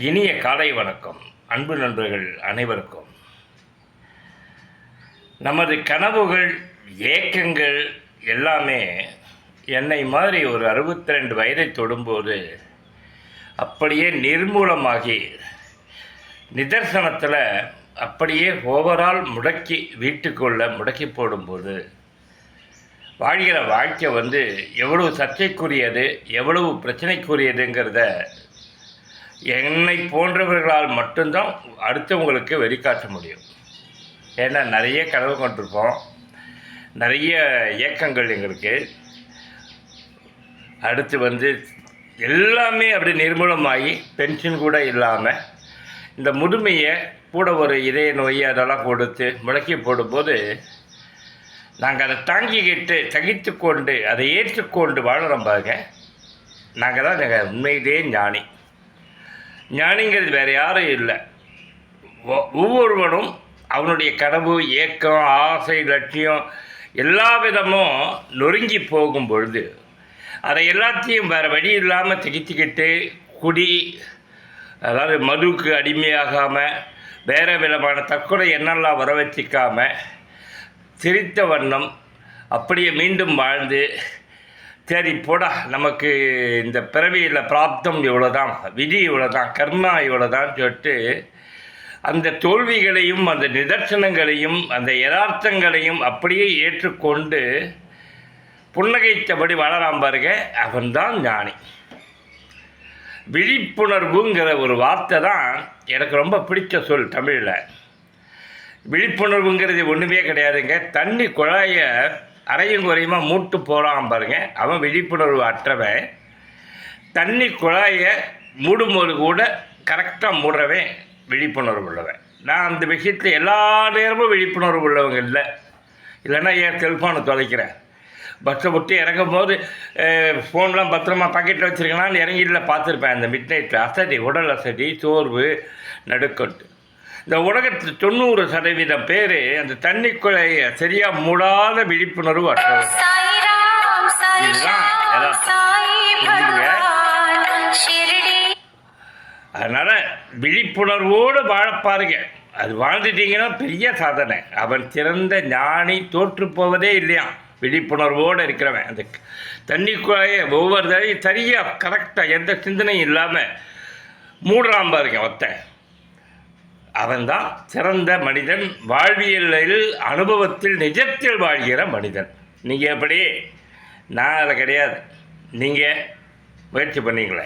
இனிய காலை வணக்கம். அன்பு நண்பர்கள் அனைவருக்கும் நமது கனவுகள், ஏக்கங்கள் எல்லாமே என்னை மாதிரி ஒரு 62 வயதை தொடும்போது அப்படியே நிர்மூலமாகி நிதர்சனத்தில் அப்படியே ஓவரால் வீட்டுக்குள்ளே முடக்கி போடும்போது வாழ்கிற வாழ்க்கை எவ்வளவு சர்ச்சைக்குரியது, எவ்வளவு பிரச்சனைக்குரியதுங்கிறத என்னை போன்றவர்களால் மட்டும்தான் அடுத்தவங்களுக்கு வெளிக்காட்ட முடியும். ஏன்னா நிறைய கனவு கொண்டிருப்போம், நிறைய இயக்கங்கள் எங்களுக்கு. அடுத்து எல்லாமே அப்படி நிர்மூலமாகி பென்ஷன் கூட இல்லாமல் இந்த முதுமையை கூட ஒரு இதய நோய் அதெல்லாம் கொடுத்து முடக்கி போடும்போது நாங்கள் அதை தாங்கிக்கிட்டு சகித்து கொண்டு அதை ஏற்றுக்கொண்டு வாழறோம் பாருங்க. நாங்கள் தான் உண்மையிலேயே ஞானி. ஞானிங்கிறது வேறு யாரும் இல்லை. ஒவ்வொருவனும் அவனுடைய கனவு, ஏக்கம், ஆசை, லட்சியம் எல்லா விதமும் நொறுங்கி போகும் பொழுது அதை எல்லாத்தையும் வேறு வழி இல்லாமல் திகித்திக்கிட்டு அதாவது மதுவுக்கு அடிமையாகாமல் வேறு விதமான தற்கொலை எண்ணெல்லாம் வர வச்சிக்காமல் சிரித்த வண்ணம் அப்படியே மீண்டும் வாழ்ந்து சரி போடா, நமக்கு இந்த பிறவியில் பிராப்தம் இவ்வளோ தான், விதி இவ்வளோ தான், கர்மா இவ்வளோ தான் சொல்லிட்டு அந்த தோல்விகளையும் அந்த நிதர்சனங்களையும் அந்த யதார்த்தங்களையும் அப்படியே ஏற்றுக்கொண்டு புன்னகைத்தபடி வாழலாம் பாருங்க. அவன்தான் ஞானி. விழிப்புணர்வுங்கிற ஒரு வார்த்தை தான் எனக்கு ரொம்ப பிடிச்ச சொல் தமிழில். விழிப்புணர்வுங்கிறது ஒன்றுமே கிடையாதுங்க. தண்ணி குழாயை அரையும் குறையுமா மூட்டு போகிறான் பாருங்க, அவன் விழிப்புணர்வு அற்றவன். தண்ணி குழாயை மூடும்போது கூட கரெக்டாக மூடுறவன் விழிப்புணர்வு உள்ளவன். நான் அந்த விஷயத்தில் எல்லா நேரமும் விழிப்புணர்வு உள்ளவங்க இல்லைன்னா என் செல்ஃபோனை தொலைக்கிறேன். பஸ்ஸை விட்டு இறங்கும் போது ஃபோன்லாம் பத்திரமா பாக்கெட்டில் வச்சுருக்கலான்னு இறங்கியில் பார்த்துருப்பேன். அந்த மிட் நைட்டில் அசதி, உடல் அசதி, சோர்வு, நடுக்கட்டு. இந்த உலகத்தில் 90% பேர் அந்த தண்ணி குழையை சரியாக மூடாத விழிப்புணர்வு அற்றவங்க. இதுதான் அதனால் விழிப்புணர்வோடு வாழப்பாருங்க. அது வாழ்ந்துட்டீங்கன்னா பெரிய சாதனை. அவன் சிறந்த ஞானி. தோற்று போவதே இல்லையா விழிப்புணர்வோடு இருக்கிறவன். அந்த தண்ணி குழையை ஒவ்வொரு தடையும் சரியாக கரெக்டாக எந்த சிந்தனையும் இல்லாமல் மூடுறான் பாருங்க ஒத்த. அவன்தான் சிறந்த மனிதன். வாழ்வியலில், அனுபவத்தில், நிஜத்தில் வாழ்கிற மனிதன். நீங்கள் எப்படி? நான் அதில் கிடையாது. நீங்கள் முயற்சி பண்ணீங்களே.